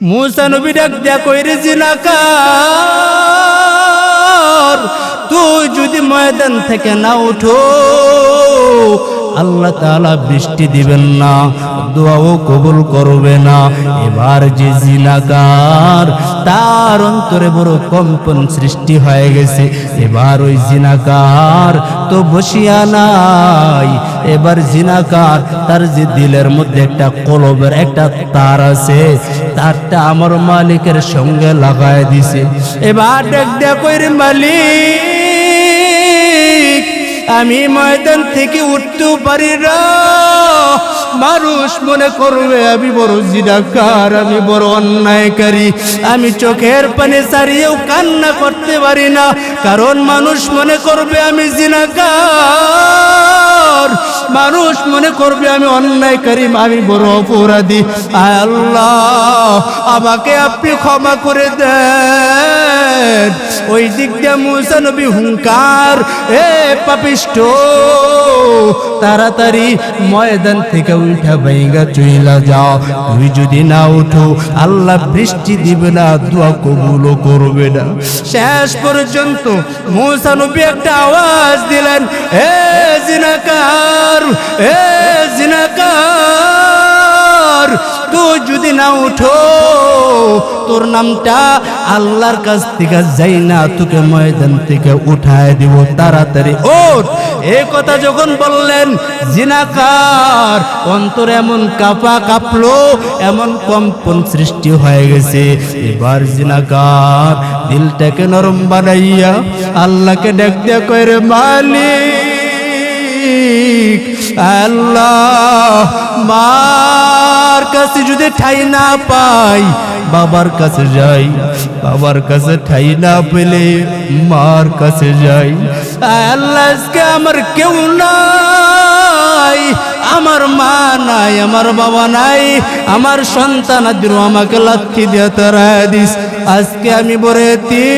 मूसा नबी डाक दिया कइरे जिनाकार তুই যদি ময়দান থেকে না উঠো আল্লাহ তাআলা বৃষ্টি দিবেন না, দোয়াও কবুল করবে না। এবার যে জিনাকার তার অন্তরে বড় কম্পন সৃষ্টি হয়ে গেছে। এবার ওই জিনাকার তো বসিয়া নাই, এবার জিনাকার তার যে দিলের মধ্যে একটা কলবের একটা তার আছে, তারটা আমার মালিকের সঙ্গে লাগায় দিছে। এবার ডাক দেয়া কইরে মালিক আমি ময়দান থেকে উঠতে পারি না, মানুষ মনে করবে আমি বড় জিনাকার, আমি বড় অন্যায়কারী। আমি চোখের পানি ছাড়িয়েও কান্না করতে পারি না, কারণ মানুষ মনে করবে আমি জিনাকার, মানুষ মনে করবে আমি অন্যায়কারী, আমি বড় অপরাধী। আয় আল্লাহ আমাকে আপনি ক্ষমা করে দেন। ওই দিক দিয়ে মুসা নবী হুঙ্কার, এ পাপিষ্ঠ তাড়াতাড়ি ময়দান থেকে উঠা বাইঙ্গা চইলা যাও, তুই যদি না উঠো আল্লাহ বৃষ্টি দিবে না, দোয়া কবুলও করবে না। শেষ পর্যন্ত মুসা নবী একটা আওয়াজ দিলেন, এ জিনাকার, এ জিনাকার, তুই যদি না উঠো তোর নামটা আল্লাহর কাছ থেকে যাই না, তোকে ময়দান থেকে উঠায় দিব, তাড়াতাড়ি ওঠ। এই কথা যখন বললেন জিনাকার অন্তর এমন কাঁপলো, এমন কম্পন সৃষ্টি হয়ে গেছে। এবার জিনাকার দিলটাকে নরম বানাইয়া আল্লাহকে ডাক দিয়া কইরে মালিক আল্লাহ, মার কাছে যদি ঠাই না পাই বাবার কাছে যাই, বাবার কাছে ঠাই না পেলে মার কাছে যাই। আল্লাহ আজকে আমার কেউ নাই, আমার মা নাই, আমার বাবা নাই, আমার সন্তান আদির আমাকে লাথি দিয়ে তাড়ায় দিস। আজকে আমি বড় এতিম,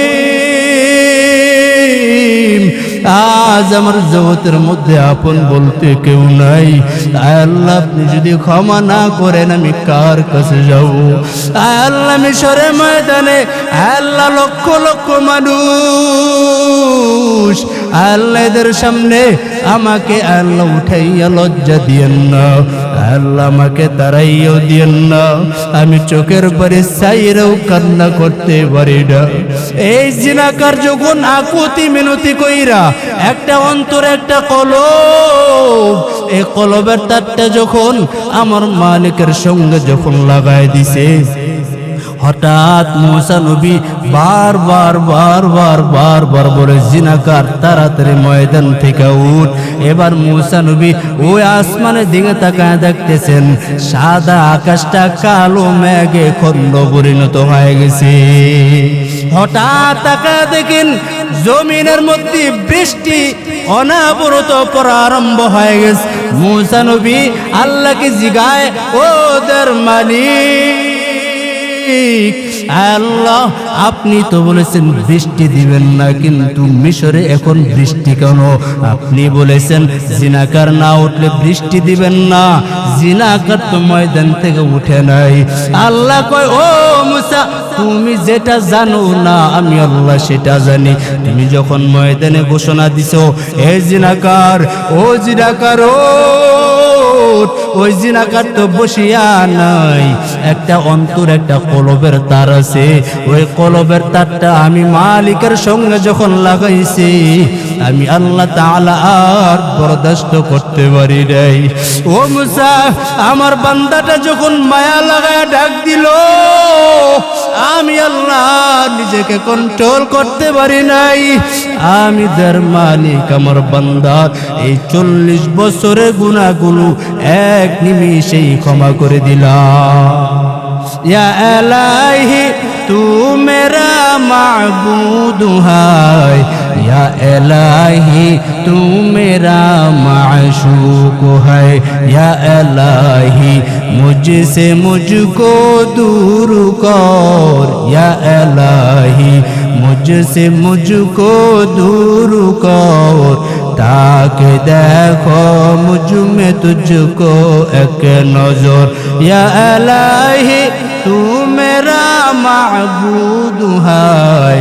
আজ আমার জগতের মধ্যে আপন বলতে কেউ নাই। আল্লাহ আপনি যদি ক্ষমা না করেন আমি কার কাছে যাব? আল্লাহ মিশরের ময়দানে আল্লাহ লক্ষ লক্ষ মানুষ, আল্লাহ এদের সামনে আমাকে আল্লাহ উঠাইয়া লজ্জা দিয়েন না, আল্লাহ আমাকে তাড়াইয়াও দিয়েন না, আমি চোখের পরে চাইরেও কান্না করতে পারি না। এই জিনাকার যখন আকুতি মিনতি কইরা একটা অন্তর একটা কলব, এই কলবের তারটা যখন আমার মালিকের সঙ্গে যখন লাগাই দিছে, হঠাৎ মুসা নবী বারবার বলে জিনাকার তাড়াতাড়ি ময়দান থেকে উঠ। এবার মুসা নবী ওই আসমানের দিকে তাকায় দেখতেছেন সাদা আকাশটা কালো মেঘে খন্ড পরিণত হয়ে গেছে। হঠাৎ তাকায় দেখেন জমিনের মধ্যে বৃষ্টি অনাবরত পড়া আরম্ভ হয়ে গেছে। মুসা নবী আল্লাহকে জিগায়, ওদের মালিক আল্লাহ আপনি তো বলেছেন বৃষ্টি দিবেন না, কিন্তু মিশরে এখন বৃষ্টি কেন? আপনি বলেছেন জিনাকার না উঠলে বৃষ্টি দিবেন না, জিনাকার তো ময়দান থেকে উঠে নাই। আল্লাহ কয়, ও মুসা তুমি যেটা জানো না আমি আল্লাহ সেটা জানি। তুমি যখন ময়দানে ঘোষণা দিছো এ জিনাকার, ও জিনাকার ওই জিনাকার তো বসিয়া নাই, একটা অন্তর একটা কলবের তার আছে, ওই কলবের তারটা আমি মালিকের সঙ্গে যখন লাগাইছি আমি আল্লাহ তাআলা আর বরদাস্ত করতে পারি নাই। ও মুসা আমার বান্দাটা যখন মায়া লাগায় ডাক দিল আমি আল্লাহ নিজেকে কন্ট্রোল করতে পারি নাই। আমি যার মালিক আমার বান্দা এই 40 বছরের গুনাহগুলো এক নিমিষেই ক্ষমা করে দিলাম। ইয়া ইলাহি তু মেরা মাবুদ হায়, ইয়া ইলাহি তু মেরা মাশুক হায়, ইয়া ইলাহি মুঝসে মুঝকো दूर कर, या इलाही मुझसे मुझको दूर कर, ताकि देखो मुझ में तुझको एक नजर, या इलाही तू मेरा माबूद है,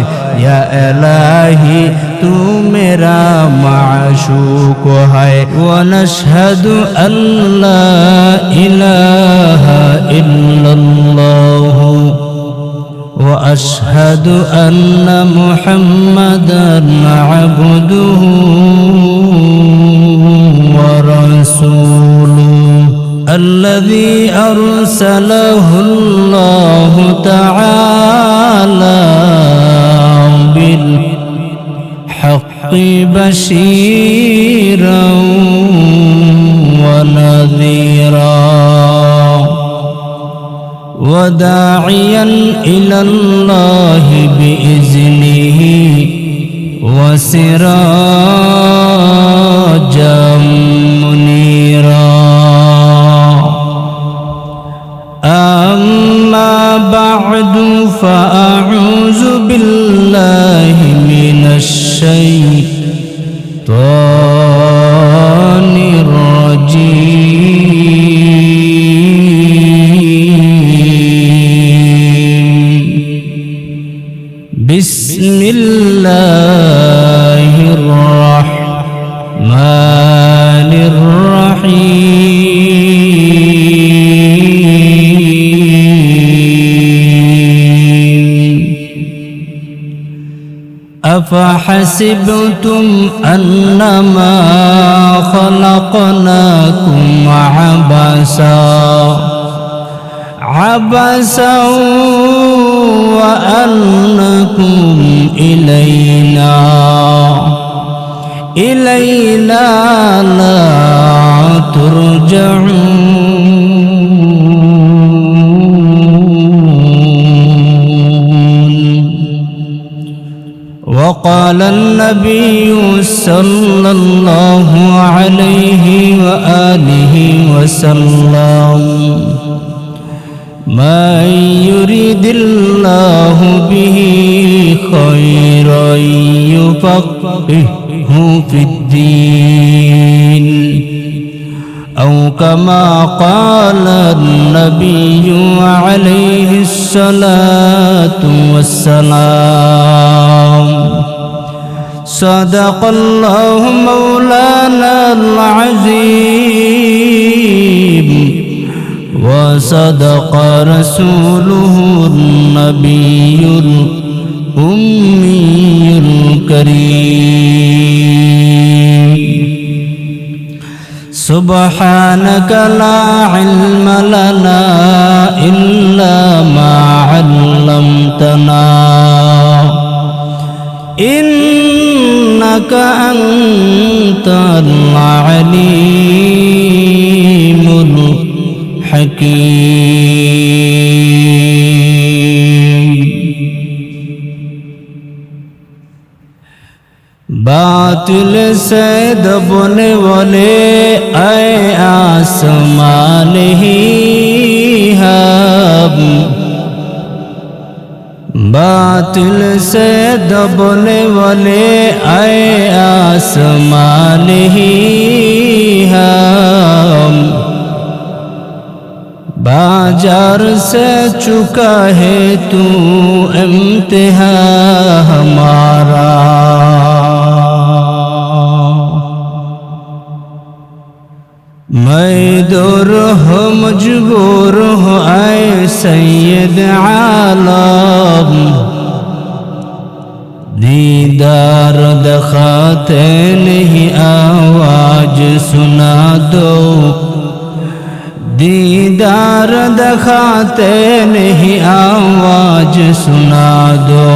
या इलाही तू मेरा माशूक है। वनशहदु अल्ला इलाहा इल्लल्लाह وأشهد أن محمدًا عبده ورسوله الذي أرسله الله تعالى بالحق بشيرًا ونذيرًا وداعيا إلى الله بإذنه وسراجا منيرا أما بعد فأعوذ بالله من الشيطان الرجيم بسم الله الرحمن الرحيم أفحسبتم أنما خلقناكم عبثا وأنكم إلينا لا ترجعون وقال النبي صلى الله عليه وآله وسلم من يريد الله به خيرا يفقهه في الدين أو كما قال النبي عليه الصلاة والسلام صدق الله مولانا العظيم وصدق رسوله النبي الأمي الكريم سبحانك لا علم لنا إلا ما علمتنا إنك أنت العليم حكيم बातिल से दबने वाले आए आसमान ही हम बातिल से दबने वाले आए आसमान ही हम बाजार से चुका है तू इम्तिहा हमारा मैं दूर हो मजबूर हो आए सैयद आलम दीदार दिखाते नहीं आवाज सुना दो दीदार दिखाते नहीं आवाज सुना दो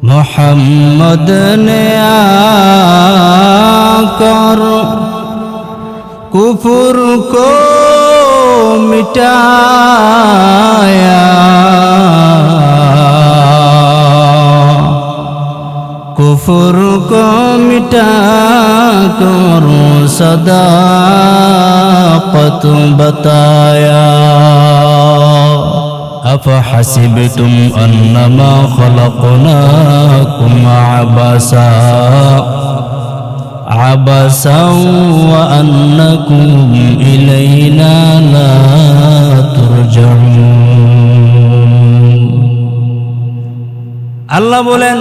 मोहम्मद ने आकर कुफर को मिटाया कुफर को मिटा कर सदाकत बताया अफहसिबतुम अन्नमा खलक़नाकुम अबसा عبسا وأنكم إلينا لا ترجعون আল্লাহ বলেন,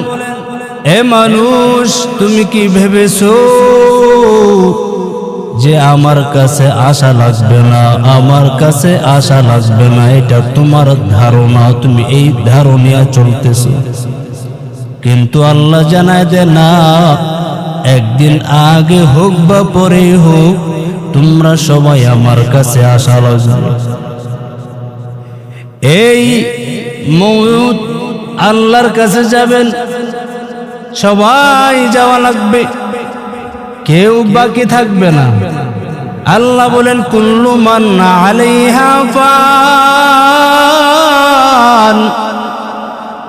এ মানুষ, তুমি কি ভেবেছো যে আমার কাছে আশা লাগবে না, আমার কাছে আশা লাগবে না? এটা তোমার ধারণা, তুমি এই ধারণা চলতেছো। কিন্তু আল্লাহ জানায় দেয় না, একদিন আগে হোক বা পরে হোক, তোমরা সবাই আমার কাছে আশা লাগবে। এই মউত আল্লাহর কাছে যাবেন, সবাই যাওয়া লাগবে, কেউ বাকি থাকবে না। আল্লাহ বলেন, কুল্লু মান আলাইহা ফান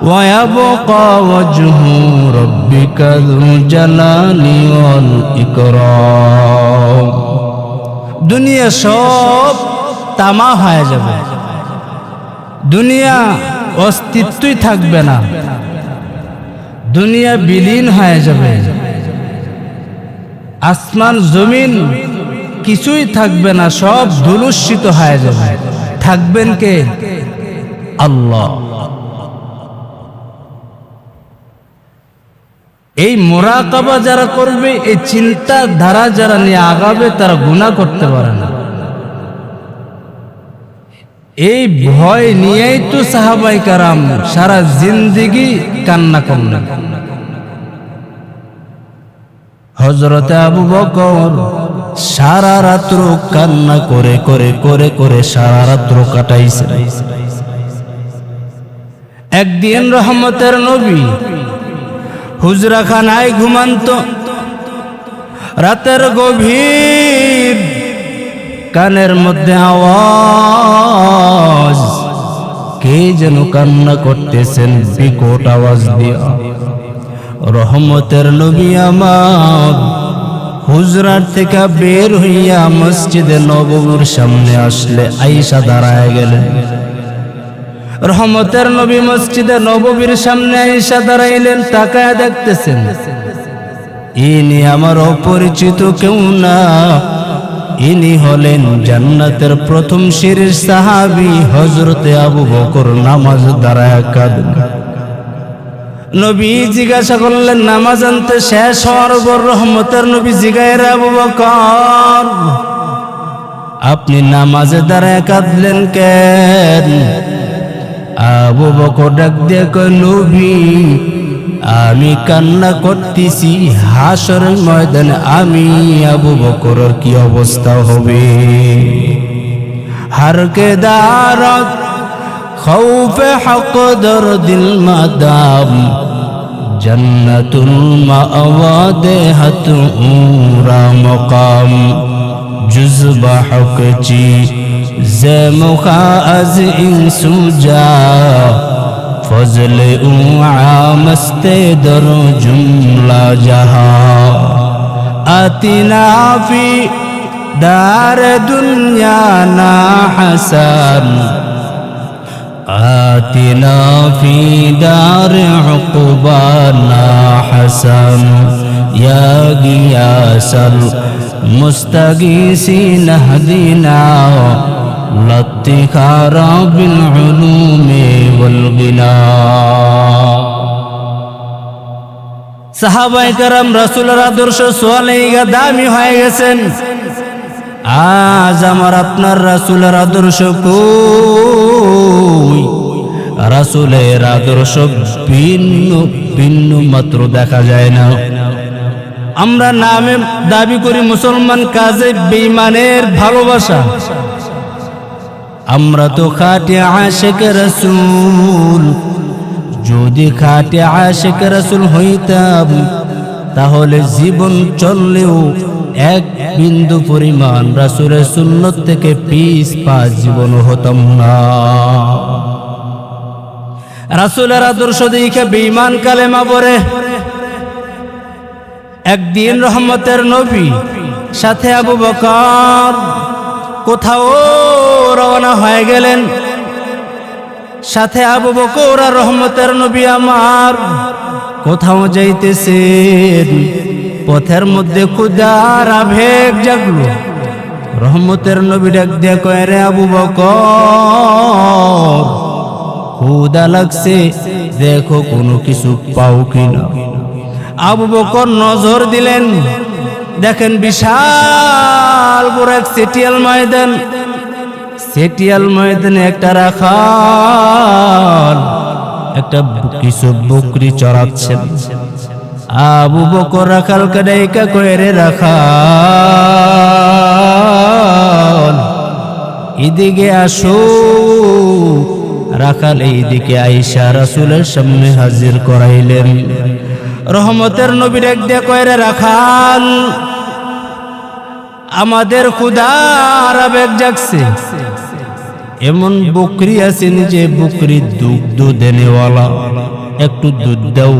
ওয়া ইয়াবকা ওয়াজহু রাব্বিকা যুল জালালি ওয়াল ইকরাম। দুনিয়া সব তামা হয়ে যাবে, দুনিয়া অস্তিত্বই থাকবে না, দুনিয়া বিলীন হয়ে যাবে, আসমান জমিন কিছুই থাকবে না, সব ধূলিসাৎ হয়ে যাবে। থাকবেন কে? আল্লাহ। এই মুরাকাবা যারা করবে, এই চিন্তা ধারা যারা নিয়ে আগাবে, তারা গুনাহ করতে পারে না। এই ভয় নিয়েই তো সাহাবায়ে কেরাম সারা জিন্দেগি কান্না করলেন। হযরত আবু বকর সারা রাত্র কান্না করে করে করে করে সারা রাত্র কাটাইছে। একদিন রহমতের নবী হুজরাখানায় ঘুমান্ত, রাতের গভীর কানের মধ্যে আওয়াজ, কে যেন কান্না করতেছেন বিকট আওয়াজ দিয়া। রহমতের নবী আমার হুজরার থেকে বের হইয়া মসজিদে নববীর সামনে আসলে আয়েশা দাঁড়ায় গেলেন। রহমতের নবী মসজিদে নববীর সামনে আয়েশা দাঁড়াইলেন, তাকায় দেখতেছেন ইনি আমার অপরিচিত কেউ না, ইনি হলেন জান্নাতের প্রথম সিঁড়ির সাহাবী হযরতে আবু বকর। নামাজ দাঁড়ায় কাঁদেন। নবী জিজ্ঞাসা করলেন, নামাজ আনতে শেষ হওয়ার পর রহমতের নবী জিজ্ঞাসা, আবু বকর আপনি নামাজে দাঁড়ায় কাঁদলেন কেন? আবু বকর ডাক দিয়ে কয়, নবী আমি কান্না করতেছি হাসরের ময়দানে আমি আবু বকরের কি অবস্থা হবে। হারকে দারত খৌফে হক দরদিল মাদাম জন্নতুল মাওয়া দেহত উরা মকাম জুজবা হক চি জে মুখা আজ ইনসুজা ফজল উআমস্তে দর জুমলা জাহা আতিনা ফি দার দুনিয়া না হাসান آتنا في دار عقبانا حسن يا غياث المستغيثين اهدنا لاتخار بالعلوم والغنى সাহাবায়ে কেরাম রাসূলের আদর্শ সোয়ালে দামি হয়ে গেছেন। আজ আমার আপনার রাসূলের আদর্শ কই? রাসূলের আদর্শ ভিন্ন ভিন্ন মাত্র দেখা যায় না। আমরা নামে দাবি করি মুসলমান, কাজে বেঈমানের ভালোবাসা। আমরা তো খাঁটি আশিক রাসূল। যদি খাঁটি আশিক রাসূল হইতাম তাহলে জীবন চললেও এক বিন্দু পরিমাণ রাসূলের সুন্নত থেকে পিছ পা জীবন হতাম না। রাসূলের আদর্শ দেখে বেঈমান কালেমা পড়ে। একদিন রহমতের নবী সাথে আবু বকর কোথাও রওনা হয়ে গেলেন। সাথে আবু বকর আর রহমতের নবী আমার কোথাও যাইতেছেন। পথের মধ্যে ক্ষুধার আবেগ জাগলো। রহমতের নবী ডাক দিয়ে কয়, রে আবু বকর, ক্ষুধা লাগছে, দেখো কোনো কিছু পাও কিনা। আবু বকর নজর দিলেন, দেখেন বিশাল বড় এক সেটিয়াল ময়দান। সেটিয়াল ময়দানে একটা রাখাল একটা কিছু বকরি চড়াচ্ছেন। আবু বকর রাখালকে ডাইকা কয়, রে রাখাল, এদিকে আসো। রাখাল এইদিকে আইসা রাসূলের সামনে হাজির করাইলেন। রহমতের নবী ডাক দিয়ে কয়, রে রাখাল, আমাদের ক্ষুধার আবেগ জাগছে। এমন বকরি আছে যে বকরির দুগ্ধ দেনেওয়ালা, একটু দুধ দাও,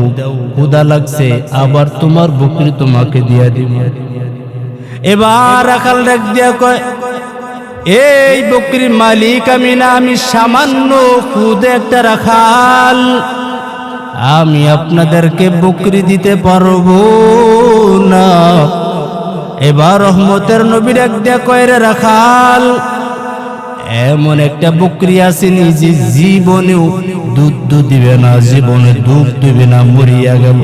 ক্ষুধা লাগছে, আবার তোমার বকরি তোমাকে দিয়া দিব। এবার রাখাল ডাক দিয়া কয়, এই বকরির মালিক আমি না, আমি সামান্য খুদে একটা রাখাল, আমি আপনাদেরকে বকরি দিতে পারবো না। এবার রহমতের নবী ডাক দিয়া কয়, রে রাখাল, এমন একটা বকরি আসেনি যে জীবনেও দুধ দিবে না, জীবনে দুধ দিবে না, মরিয়া গেল।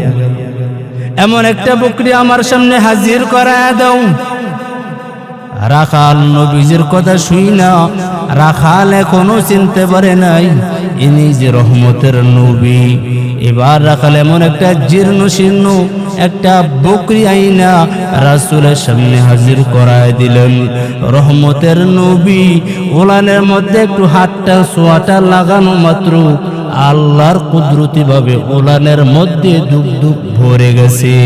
এমন একটা বকরি আমার সামনে হাজির করায় দাও। রাখাল নবীজির কথা শুই না, রাখাল এখনো চিনতে পারে নাই ইনি যে রহমতের নবী। এবার রাখাল এমন একটা জীর্ণ শীর্ণ একটা বকরি আইনা রাসূলের সামনে হাজির করায় দিলেন। রহমতের নবী ওলানের মধ্যে একটু হাতটা সোয়াটা লাগানো মাত্র আল্লাহর কুদরতি ভাবে ওলানের মধ্যে দুধ ভরে গেছে।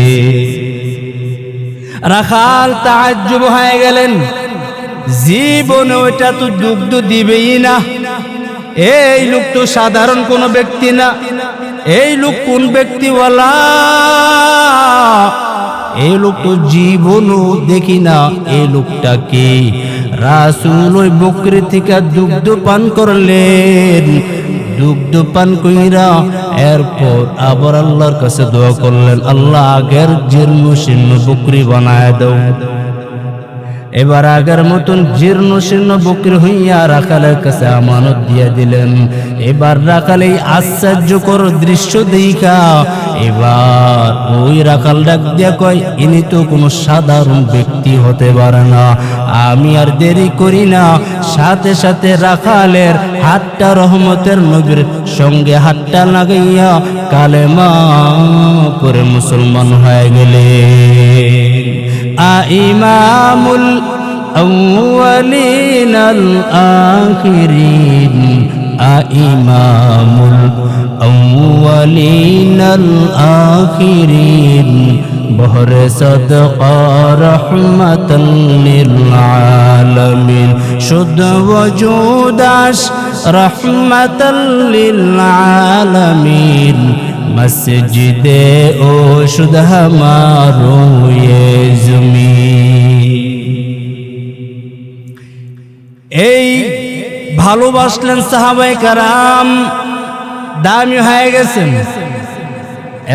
রাখাল তাজ্জুব হয়ে গেলেন, জীবনে ওইটা তো দুগ্ধ দিবেই না। এই লোক তো সাধারণ কোনো ব্যক্তি না, এই লোক কোন ব্যক্তিওয়ালা, এই লোক তো জীবনও দেখি না। এই লোকটা কে? রাসূল ওই বকরি থেকে দুগ্ধ পান করলেন। দুগ্ধ পান কইরা এরপর আবার আল্লাহর কাছে দোয়া করলেন, আল্লাহ আগের জীর্ণ শীর্ণ বকরি বানায় দাও। এবার আগের মতন জীর্ণ শীর্ণ বকরি হইয়া রাখালের কাছে আমানত দিয়ে দিলেন। এবার রাখাল এই আশ্চর্যকর দৃশ্য দেখা এবার ওই রাখাল ডাক দিয়া কয়, ইনি তো কোনো সাধারণ ব্যক্তি হতে পারে না। আমি আর দেরি করি না, সাথে সাথে রাখালের হাতটা রহমতের নবীর সঙ্গে হাতটা লাগাইয়া কালেমা করে মুসলমান হয়ে গেলে। ইমামুল আউয়ালিন আল আখিরিন, ইমামুল আউয়ালিন আল আখিরিন, বহরে সদকা রহমাতাল লিল আলামিন, শুদ্ধ ওজুদাস রহমাতাল লিল আলামিন, মসজিদে ও শুদ্ধ হামারো ये জমিন। এই ভালোবাসলেন সাহাবায়ে কেরাম, দামি হয়ে গেছেন।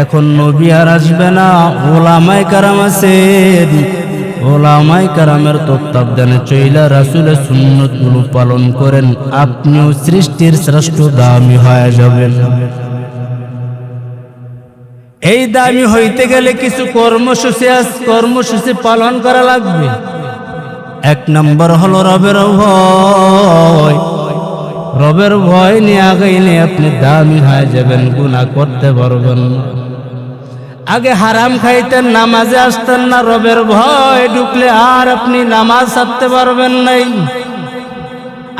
এখন নবী আর আসবে না, ওলামায়ে কেরাম আছেন। ওলামায়ে কেরামের তত্ত্বাবধানে চইলা রাসূলের সুন্নতগুলো পালন করেন, আপনিও সৃষ্টির শ্রেষ্ঠ দামি হয়ে যাবেন। এই দামি হইতে গেলে কিছু কর্মসূচি পালন করা লাগবে। এক নম্বর হলো রবের ভয়। রবের ভয় নিয়ে আগাইলে আপনি দামি হয়ে যাবেন, গুনাহ করতে পারবেন না। আগে হারাম খাইতেন, নামাজে আসতেন না, রবের ভয় ঢুকলে আর আপনি নামাজ ছাড়তে পারবেন নাই।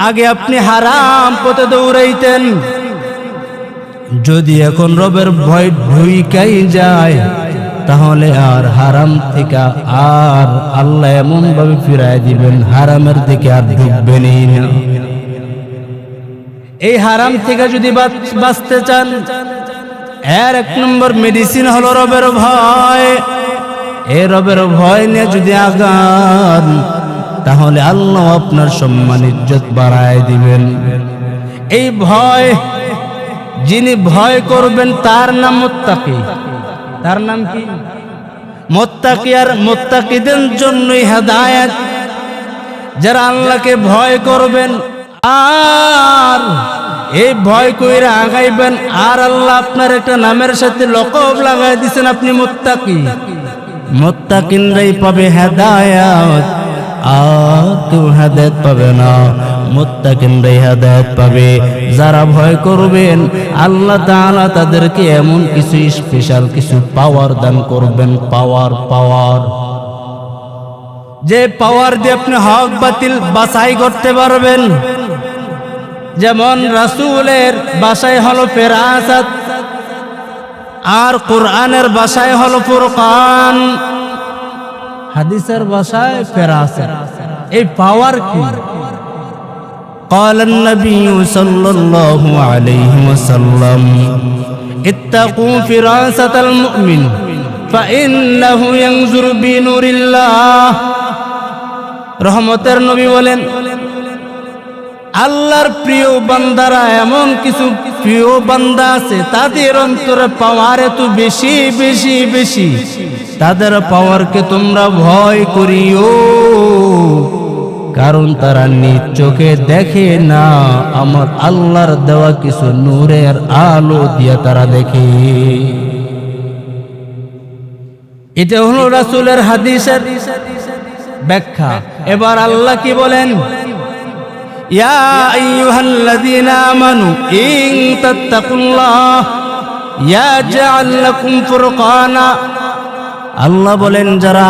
আগে আপনি হারাম পথে দৌড়াইতেন, যদি এখন রবের ভয় ঢুইকাই যায় তাহলে আর হারাম থেকে আর আল্লাহ এমন ভাবে ফিরায় দিবেন, হারামের দিকে আর ঢুকবেনই না। এই হারাম থেকে যদি বাঁচতে চান, এর এক নম্বর মেডিসিন হলো রবের ভয়। এই রবের ভয় নিয়ে যদি আগান তাহলে আল্লাহ আপনার সম্মান ইজ্জত বাড়ায় দিবেন। এই ভয়, যিনি ভয় করবেন তার নাম মুত্তাকি। তার নাম কি? মুত্তাকি আর মুত্তাকিদের জন্যই হেদায়েত, যারা আল্লাহকে ভয় করবেন আর এই ভয় কইরা আগাইবেন। আর আল্লাহ আপনার একটা নামের সাথে লকব লাগাই দিয়েছেন, আপনি মুত্তাকি। মুত্তাকিনরাই পাবে হেদায়েত, আর কেউ হেদায়েত পাবে না। মুত্তাকিনরাই হেদায়েত পাবে। যারা ভয় করবেন আল্লাহ তাআলা তাদেরকে এমন কিছু স্পেশাল কিছু পাওয়ার দান করবেন। পাওয়ার যে পাওয়ার দিয়ে আপনি হক বাতিল বাছাই করতে পারবেন। যেমন রাসূলের ভাষায় হলো ফেরাসাত, আর কোরআনের ভাষায় হলো ফুরকান, হাদিসের ভাষায় ফেরাসাত। এই পাওয়ার কি? قال النبي صلى الله عليه وسلم اتقوا فراسة المؤمن فإنه ينظر بنور الله। রহমতের নবী বলেন, আল্লাহর প্রিয় বান্দারা, এমন কিছু প্রিয় বান্দা আছে তাদের অন্তরে পাওয়ার এত বেশি বেশি বেশি, তাদের পাওয়ারকে তোমরা ভয় করিও, কারণ তারা নিজ চোখে দেখে না, আমার আল্লাহর দেওয়া কিছু নূরের আলো দিয়া তারা দেখে। এটা হলো রাসূলের হাদিসের ব্যাখ্যা। এবার আল্লাহ কি বলেন? ইয়া আইয়ুহাল্লাযীনা আমানু ইন তাত্তাকুল্লাহ ইয়াজআল লাকুম ফুরকানা। আল্লাহ বলেন, যারা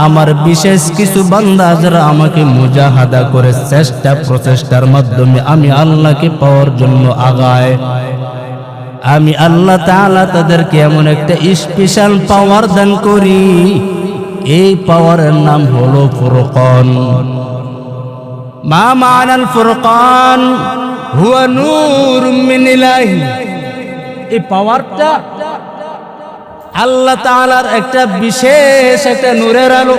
আমার বিশেষ কিছু বান্দা যারা আমাকে মুজাহাদা করে চেষ্টা প্রচেষ্টার মাধ্যমে আমি আল্লাহকে পাওয়ার জন্য আগায়, আমি আল্লাহ তাআলা তাদেরকে এমন একটা স্পেশাল পাওয়ার দান করি। এই পাওয়ারের নাম হলো ফুরকান। মা মানাল ফুরকান হুয়া নূরুম মিন ইলাহি। এই পাওয়ারটা আল্লাহ তাআলার একটা বিশেষ একটা নূরের আলো।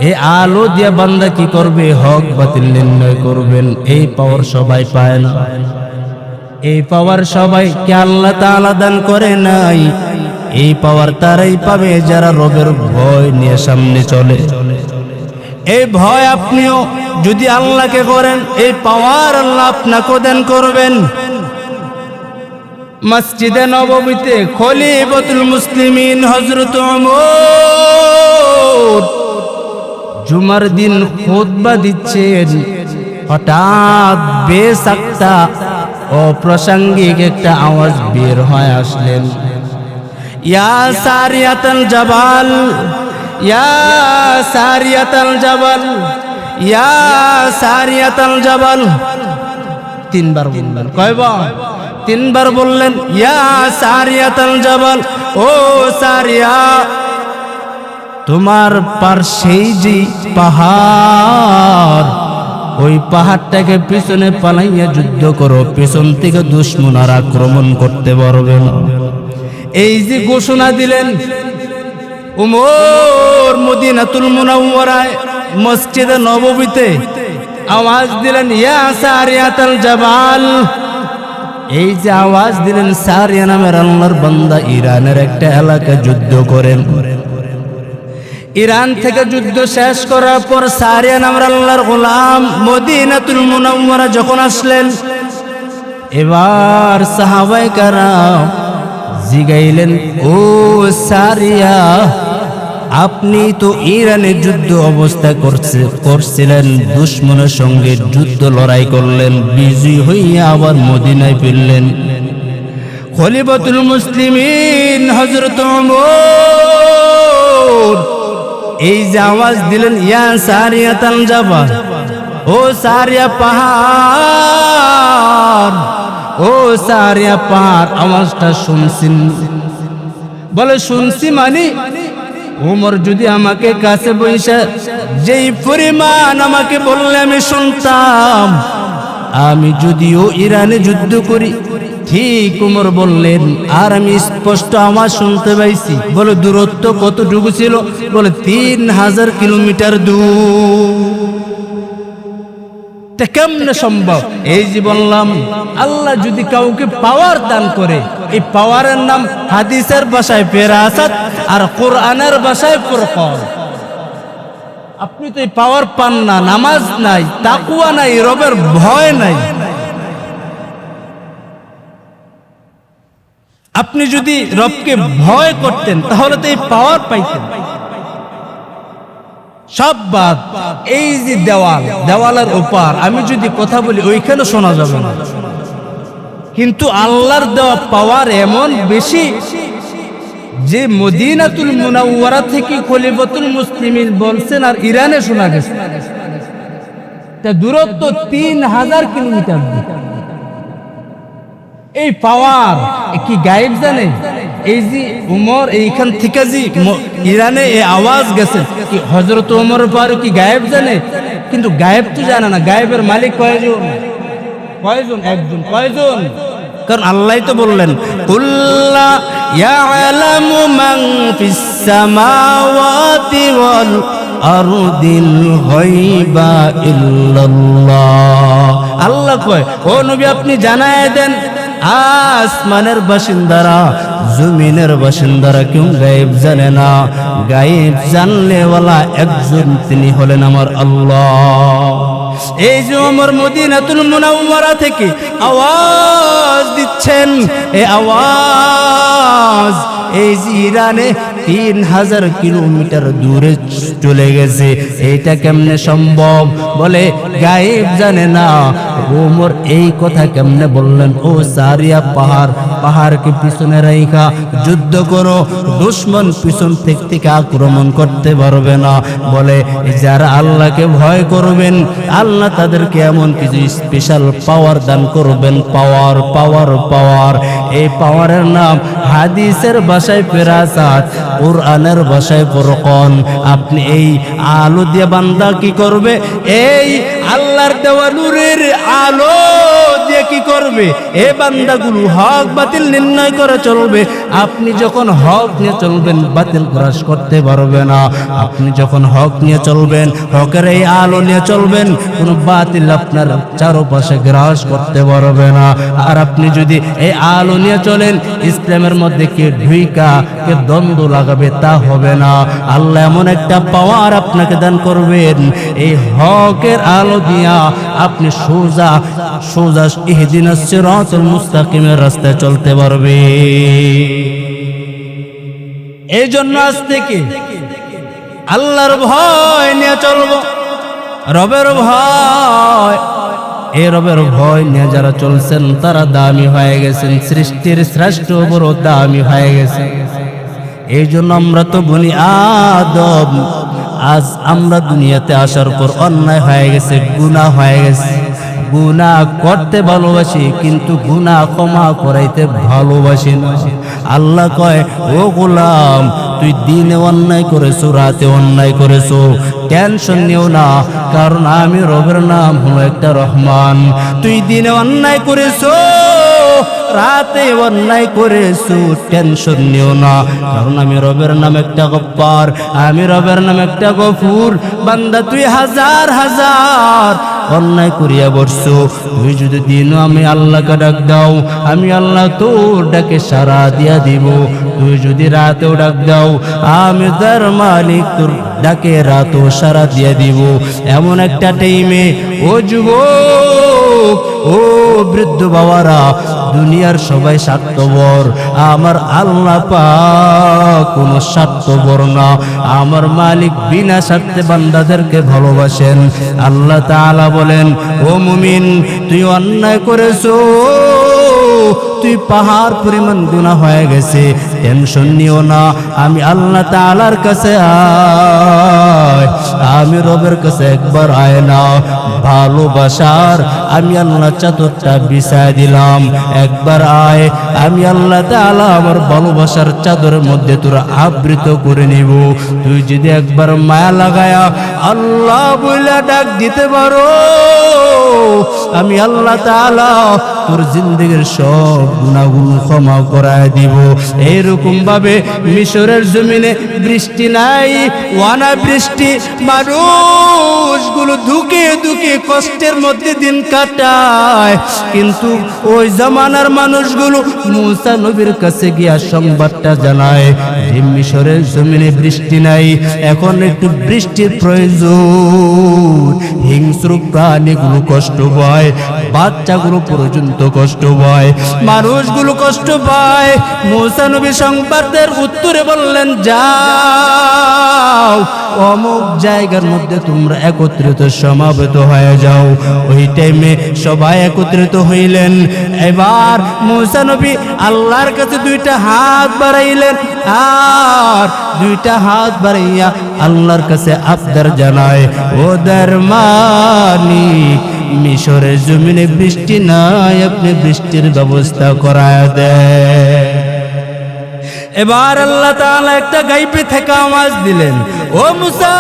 এই আলো দিয়ে বান্দা কি করবে? হক বাতিল নির্ণয় করবেন। এই পাওয়ার সবাই পায় না। এই পাওয়ার সবাইকে আল্লাহ তাআলা দান করে নাই। এই পাওয়ার তারাই পাবে যারা রবের ভয় নিয়ে সামনে চলে। এই ভয় আপনিও যদি আল্লাহকে করেন, এই পাওয়ার আল্লাহ আপনাকে দান করবেন। মসজিদে নববীতে খলিফাতুল মুসলিমিন হযরত ওমর জুমার দিন খুতবা দিচ্ছেন, হঠাৎ বেসাক্তা অপ্রাসঙ্গিক একটা আওয়াজ বের হয়ে আসলেন, ইয়া সারিয়াতাল জাবাল, ইয়া সারিয়াতাল জাবাল, ইয়া সারিয়াতাল জাবাল। তিনবার বললেন। কয়বার? তিনবার বললেন, ইয়া সারিয়াতাল জাবাল, ও সারিয়া, তোমার পাশেই যে পাহাড়, ওই পাহাড়টাকে পিছনে পালাইয়া যুদ্ধ করো, পিছন থেকে দুশমন আর আক্রমণ করতে পারবে না। এই যে ঘোষণা দিলেন উমর মদিনাতুল মুনাওয়ারায় মসজিদে নববীতে আওয়াজ দিলেন, ইয়া সারিয়াতাল জাবাল। এই যে আওয়াজ দিলেন, সারিয়া নামের আল্লাহর বান্দা ইরানের একটা এলাকা যুদ্ধ করেন। ইরান থেকে যুদ্ধ শেষ করার পর সারিয়া নামের আল্লাহর গোলাম মদিনাতুল মুনাওয়ারা যখন আসলেন, এবার সাহাবায়ে কেরাম জিগাইলেন, ও সারিয়া, আপনি তো ইরানে যুদ্ধ অবস্থা করছিলেন, দুশমনের সঙ্গে যুদ্ধ লড়াই করলেন, বিজয়ী হইয়া আবার মদিনায় ফিরলেন। খলিফাতুল মুসলিমিন হযরত ওমর এই যে আওয়াজ দিলেন, ইয়া সারিয়াতাল জাবাল, ও সারিয়া পাহাড়, ও সারিয়া পাহাড়, আওয়াজটা শুনছেন? বলে শুনছি মানে ওমর যদি আমাকে কাছে বসে যেই পরিমাণ আমাকে বললে আমি শুনতাম, আমি যদিও ইরানে যুদ্ধ করি, ঠিক ওমর বললেন, আর আমি স্পষ্ট আওয়াজ শুনতে পাইছি। বলে দূরত্ব কতটুকু ছিল? বলে 3000 কিলোমিটার দূর। কেমনে সম্ভব? এই যে বললাম, আল্লাহ যদি কাউকে পাওয়ার দান করে এই পাওয়ারের নাম হাদিসের ভাষায় ফেরাসাত আর কোরআনের ভাষায় ফুরকান। আপনি তো এই পাওয়ার পান না, নামাজ নাই, তাকওয়া নাই, রবের ভয় নাই। আপনি যদি রবকে ভয় করতেন তাহলে তো এই পাওয়ার পাইতেন। সব বাদ, এই যে দেওয়ালের ওপার আমি যদি কথা বলি ওইখানে শোনা যাবে না, কিন্তু আল্লাহর দেওয়া পাওয়ার এমন বেশি যে মদিনাতুল মুনাওয়ারা থেকে খলিফাতুল মুসলিমিন বলছেন আর ইরানে শোনা গেছে। তা দূরত্ব 3000 কিলোমিটার। এই পাওয়ার কি গায়েব জানে? এই যে উমর এইখান থেকে যে ইরানে এই আওয়াজ গেছে, কি হযরত ওমর ফারুক কি গায়েব জানে? কিন্তু গায়েব তো জানে না। গায়েবের মালিক কয়জন? একজন। কয়জন? কারণ আল্লাহ তো বললেন, কুল্লা ইয়ালামু মান ফিস সামাওয়াতি ওয়াল আরদিল গায়বা ইল্লাল্লাহ। আল্লাহ কয়, ও নবী আপনি জানায় দেন আসমানের বাসিন্দারা, জমিনের বাসিন্দারা কেউ গায়েব জানে না। গায়েব জানলে ওয়ালা একজন, তিনি হলেন আমার আল্লাহ। এই যে ওমর মদিনাতুল মুনাওয়ারা থেকে আওয়াজ দিচ্ছেন, এই আওয়াজ এই যে ইরানে 3000 কিলোমিটার দূরে চলে গেছে। এইটা কেমনে সম্ভব? বলে গায়েব জানে না। ওমর এই কথা কেমনে বললেন? ও সারিয়া পাহাড়কে পিছনে রাইখা যুদ্ধ করো, দুশমন পিছন থেকে আক্রমণ করতে পারবে না। বলে যারা আল্লাহকে ভয় করবেন আল্লাহ তাদেরকে এমন কিছু স্পেশাল পাওয়ার দান করবেন। পাওয়ার। এই পাওয়ারের নাম হাদিসের ভাষায় ফেরাসাত, কোরআনের ভাষায় ফুরকান। আপনি এই আলো দিয়ে বান্দা কি করবে? এই আল্লাহর দেওয়া নূরের আলো দিয়ে কি করবে? এই বান্দাগুলো হক বাতিল নির্ণয় করে চলবে। আপনি যখন হক নিয়ে চলবেন বাতিল গ্রাস করতে পারবে না। আপনি যখন হক নিয়ে চলবেন, হকের এই আলো নিয়ে চলবেন, কোনো বাতিল আপনার চারপাশে গ্রাস করতে পারবে না। আর আপনি যদি এই আলো নিয়ে চলেন, ইসলামের মধ্যে কে ঢুইকা কে দ্বন্দ্ব লাগাবে তা হবে না। আল্লাহ এমন একটা পাওয়ার আপনাকে দান করবেন, এই হকের আলো দিয়া আপনি সোজা ইহদিনাস সিরাতাল মুস্তাকিমের রাস্তায় চলতে পারবে। এই জন্য আজ থেকে আল্লাহর ভয় নিয়ে চলবো, রবের ভয়। এই রবের ভয় নিয়ে যারা চলছেন তারা দামি হয়ে গেছেন, সৃষ্টির শ্রেষ্ঠ বড় দামি হয়ে গেছে। এই জন্য আমরা তো বনি আদম, আজ আমরা দুনিয়াতে আসার পর অন্যায় হয়ে গেছে, গুনাহ হয়ে গেছে। গুনাহ করতে ভালোবাসি কিন্তু গুনাহ ক্ষমা করাইতে ভালোবাসি না। আল্লাহ কয়, ও গোলাম তুই দিনে অন্যায় করেছো, রাতে অন্যায় করেছো, টেনশন নিও না, কারণ আমি রবের নাম হলো একটা রহমান। তুই দিনে অন্যায় করেছো, রাতে অন্যায় করেছো, টেনশন নিও না, কারণ আমি রবের নাম একটা গফফার, আমি রবের নাম একটা গফুর। বান্দা তুই হাজার অন্যায় করিয়া বসছো, তুই যদি দিনও আমি আল্লাহকে ডাক দাও, আমি আল্লাহ তোর ডাকে সাড়া দিয়া দিব। তুই যদি রাতেও ডাক দাও, আমি তার মালিক তোর ডাকে রাতও সাড়া দিয়া দিব। এমন একটা টাইমে ও যুবক, ও বৃদ্ধ বাবারা, দুনিয়ার সবাই স্বার্থপর, আমার আল্লাহ পাক কোনো স্বার্থপর না। আমার মালিক বিনা স্বার্থে বান্দাদেরকে ভালোবাসেন। আল্লাহ তাআলা বলেন, ও মুমিন তুই অন্যায় করেছো, তুই পাহাড় পরিমাণ গুনাহ হয়ে গেছে, টেনশন নিও না, আমি আল্লাহ তাআলার কাছে আয়, আমি রবের কাছে একবার আয় না। ভালোবাসার আমি আল্লাহ চাদরটা বিছায় দিলাম, একবার আয়, আমি আল্লাহ তাআলা আমার ভালোবাসার চাদরের মধ্যে তোরা আবৃত করে নিব। তুই যদি একবার মায়া লাগায়া আল্লাহ বলে ডাক দিতে পারো, আমি আল্লাহ তাআলা তোর জিন্দেগীর সব গুনাহগুলো ক্ষমা করায় দিব। এইরকম ভাবে মিশরের জমিনে বৃষ্টি নাই, অনাবৃষ্টি, মানুষগুলো ধুকে কষ্টের মধ্যে দিন কাটায়, কিন্তু ওই জামানার মানুষগুলো মুসা নবীর কাছে গিয়া সংবাদটা জানায় যে মিশরের জমিনে বৃষ্টি নাই, এখন একটু বৃষ্টির প্রয়োজন। হিংস্র প্রাণীগুলো কষ্ট পায়, বাচ্চাগুলো পর্যন্ত কষ্ট পায়, মানুষগুলো কষ্ট পায়। মুসা নবী সংবাদের উত্তরে বললেন, যাও অমুক জায়গার মধ্যে তোমরা একত্রিত সমাবেত হয়ে যাও। ওই টাইমে সবাই একত্রিত হইলেন। এবার মুসা নবী আল্লাহর কাছে দুইটা হাত বাড়াইলেন, আর দুইটা হাত বাড়াইয়া আল্লাহর কাছে আবদার জানায়, ওদের মালিক মিশরের জমিনে বৃষ্টি নাই, আপনি বৃষ্টির ব্যবস্থা করায় দেন। এবার আল্লাহ তাআলা একটা গাইবে থেকে আওয়াজ দিলেন, ও মুসা,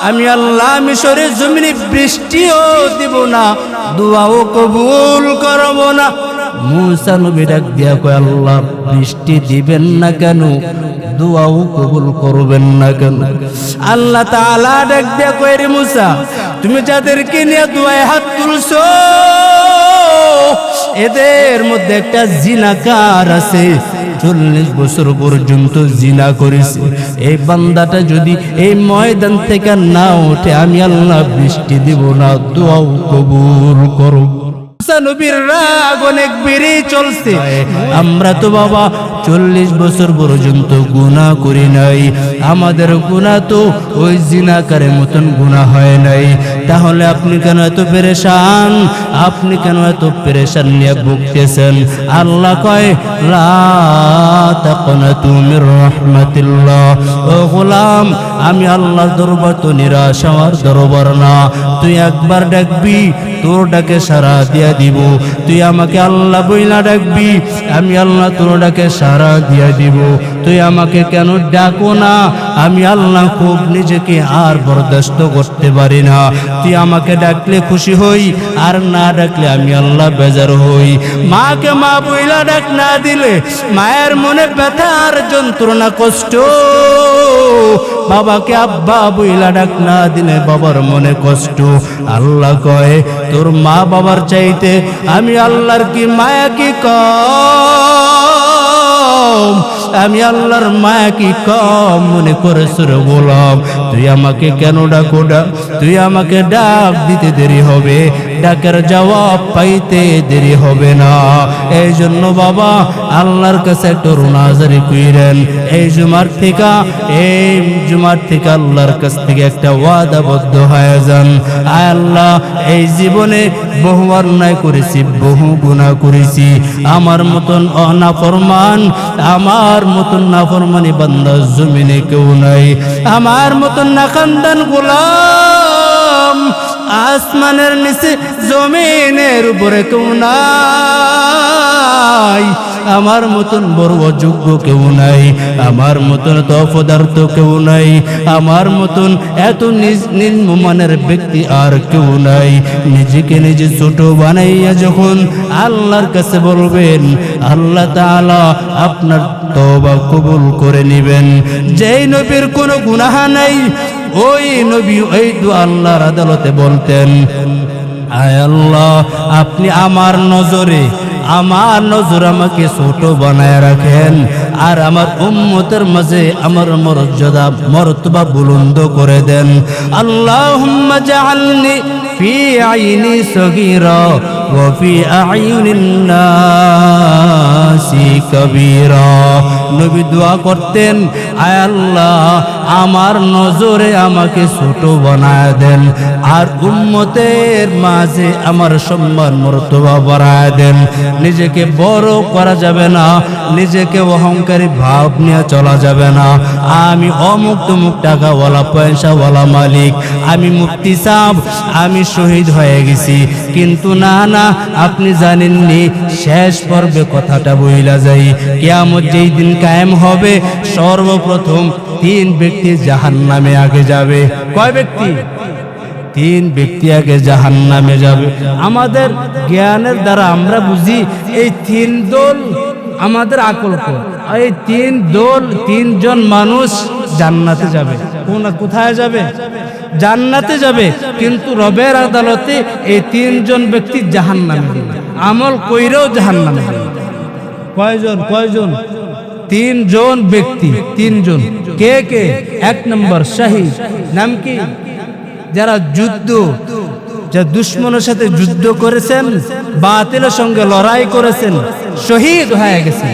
আমি আল্লাহ মিশরের জমিনে বৃষ্টিও দিব না, দোয়াও কবুল করব না। মুসা নবী ডাক দিয়া কয়, আল্লাহ বৃষ্টি দিবেন না কেন, দোয়াও কবুল করবেন না কেন? আল্লাহ তাআলা ডাক দিয়া কয়, রে মুসা, তুমি যাদেরকে নিয়ে দোয়ায় হাত তুলছো এদের মধ্যে একটা জিনাকার আছে, 40 বছর পর্যন্ত জিনা করেছে। এই বান্দাটা যদি এই ময়দান থেকে না ওঠে, আমি আল্লাহ বৃষ্টি দিব না, দোয়াও কবুল করো। নবীর রাগ অনেক বেড়ে চলছে। আমরা তো বাবা 40 বছর পর্যন্ত গুনাহ করি নাই, আমাদের গুনাহ তো ওই জিনাকারের মতন গুনাহ হয় নাই। তাহলে আপনি কেন এত পেরেশান, আপনি কেন এত পেরেশান নিয়ে ভুগতেছেন? আল্লাহ কয়, লা তাকনাতু মির রাহমাতিল্লাহ। ও গোলাম, আমি আল্লাহর দরবার তো নিরাশ হওয়ার দরবার না। তুই একবার ডাকবি, তোর ডাকে সাড়া দিয়া দিব। তুই আমাকে আল্লাহ বইলা ডাকবি, আমি আল্লাহ তোর ডাকে সাড়া দিয়া দিব। তুই আমাকে কেন ডাকো না? আমি আল্লাহ খুব নিজেকে আর বরদাস্ত করতে পারি না। তুই আমাকে ডাকলে খুশি হই, আর না ডাকলে আমি আল্লাহ বেজার হই। মাকে মা বইলা ডাক না দিলে মায়ের মনে ব্যথা আর যন্ত্রণা কষ্ট, বাবাকে আব্বা বইলা ডাক না দিলে বাবার মনে কষ্ট। আল্লাহ কয়, তোর মা বাবার চাইতে আমি আল্লাহর কি মায়া কি কম? আমি আল্লাহর মায়া কি কম মনে করেছ রে গোলাম? তুই আমাকে কেন ডাকো? তুই আমাকে ডাক দিতে দেরি হবে, ডাকের জবাব পাইতে দেরি হবে না। এই জন্য বাবা আল্লাহর কাছে একটু রোনাজারি কইরেন। এই জুমার থেকে আল্লাহর কাছ থেকে একটা ওয়াদাবদ্ধ হয়ে যান। আয় আল্লাহ, এই জীবনে বহু অন্যায় করেছি, বহু গুনাহ করেছি। আমার মতন নাফরমান, আমার মতন নাফরমানি বান্দা জমিনে কেউ নাই। আমার মতন নাখানদান গোলাম আসমানের নিচে জমিনের উপরে কেউ নাই। আমার মতন বড় অযোগ্য কেউ নাই, আমার মতন তফদার্থ কেউ নাই, আমার মতন এত নিম্নমানের ব্যক্তি আর কেউ নাই। নিজেকে নিজে ছোট বানাইয়া যখন আল্লাহর কাছে বলবেন, আল্লাহ তাআলা আপনার তওবা কবুল করে নেবেন। যেই নবীর কোনো গুনাহ নাই, ওই নবী ওই দোয়া আল্লাহর আদালতে বলতেন, আয় আল্লাহ, আপনি আমার নজর আমাকে ছোট বানায় রাখেন, আর আমার উম্মতের মাঝে আমার মর্যাদা মর্তবা বুলন্দ করে দেন। আল্লাহুম্মা জাআলনি ফি আইনি সগীরা ওয়া ফি আইনিন নাসি কবীরা। নবী দোয়া করতেন, আয় আল্লাহ, আমার নজরে আমাকে ছোট বানায় দেন, আর উম্মতের মাঝে আমার সম্মান মর্তবা বাড়ায় দেন। নিজেকে বড় করা যাবে না, নিজেকে অহংকারী ভাব নিয়ে চলা যাবে না। আমি অমুক তমুক টাকাওয়ালা পয়সাওয়ালা মালিক, আমি মুফতি সাহেব, আমি শহীদ হয়ে গেছি। কিন্তু না না, আপনি জানেননি, শেষ পর্বে কথাটা বইলা যাই, কিয়ামত যেই দিন কায়েম হবে, সর্বপ্রথম 3 ব্যক্তি জাহান্নামে আগে যাবে। কয় ব্যক্তি? 3 ব্যক্তি আগে জাহান্নামে যাবে। আমাদের জ্ঞানের দ্বারা আমরা বুঝি এই 3 দল আমাদের আকল কর, এই 3 দল 3 জন মানুষ জান্নাতে যাবে। কোথায় যাবে? জান্নাতে যাবে, কিন্তু রবের আদালতে এই তিনজন ব্যক্তি জাহান্নামে, আমল কইরেও জাহান্নামে। কয়জন? তিনজন ব্যক্তি, তিনজন। কে কে? 1 নম্বর শহীদ। নাম কি? যারা দুশ্মনের সাথে যুদ্ধ করেছেন, বাতিলের সঙ্গে লড়াই করেছেন, শহীদ হয়ে গেছে,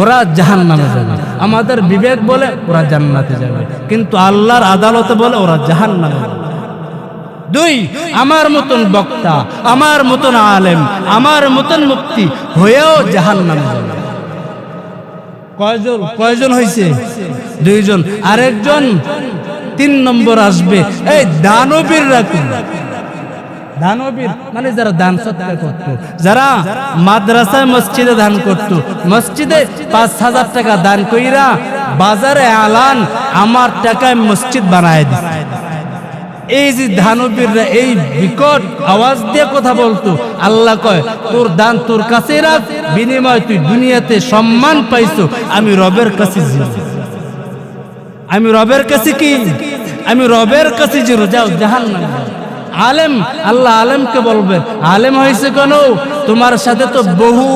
ওরা জাহান্নামে যাবে। আমাদের বিবেক বলে ওরা জান্নাতে যাবে, কিন্তু আল্লাহর আদালতে বলে ওরা জাহান্নামে যাবে। 2, আমার মতন বক্তা, আমার মতন আলেম, আমার মতন মুফতি হয়েও জাহান্নামে যাবে। কয়জন হয়েছে? 2 জন। আরেকজন 3 নম্বর আসবে, এই দানবীররা। দানবীর মানে যারা দান সৎকার করত, যারা মাদ্রাসায় মসজিদে দান করত, মসজিদে 5,000 টাকা দান কইরা বাজারে আলান, আমার টাকায় মসজিদ বানায় দিছে। এই যে দানবীররা এই বিকট আওয়াজ দিয়ে কথা বলতো, আল্লাহ কয় তোর দান তোর কাছে রাখ, বিনিময় তুই দুনিয়াতে সম্মান পাইছো, আমি রবের কাছে আমি রবের কাছে জিরো, যাও জাহান্নামে। আলেম, আল্লাহ আলেমকে বলবেন, আলেম হয়েছে কেন? তোমার সাথে তো বহু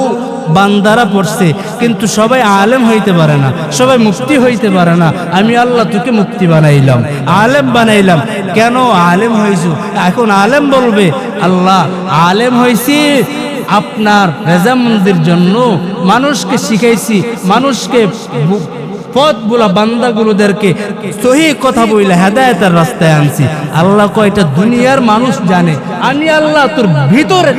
বান্দারা পড়ছে, কিন্তু সবাই আলেম হইতে পারে না, সবাই মুফতি হইতে পারে না। আমি আল্লাহ তোকে মুফতি বানাইলাম, আলেম বানাইলাম। কেন আলেম হয়েছ? এখন আলেম বলবে, আল্লাহ আলেম হয়েছি আপনার রেজামন্দির জন্য, মানুষকে শিখাইছি, মানুষকে পথগুলা বান্দাগুলোদেরকে সহি কথা বইলা হেদায়েতের রাস্তায় আনছি। আল্লাহ কয়টা দুনিয়ার মানুষ জানে, আমি আল্লাহ তোর ভিতরে